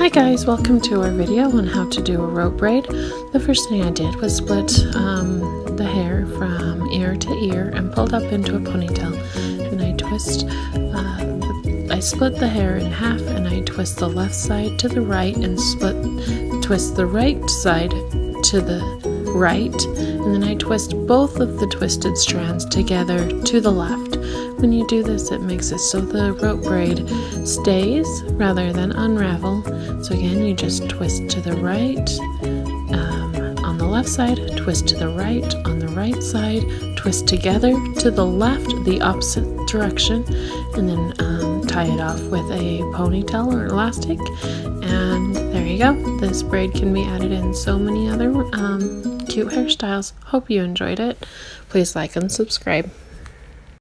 Hi guys, welcome to our video on how to do a rope braid. The first thing I did was split the hair from ear to ear and pulled up into a ponytail, and I split the hair in half, and I twist the left side to the right and twist the right side to the right, and then I twist both of the twisted strands together to the left. When you do this, it makes it so the rope braid stays rather than unravel. So again, you just twist to the right on the left side, twist to the right on the right side, twist together to the left, the opposite direction, and then tie it off with a ponytail or elastic. And there you go. This braid can be added in so many other cute hairstyles. Hope you enjoyed it. Please like and subscribe.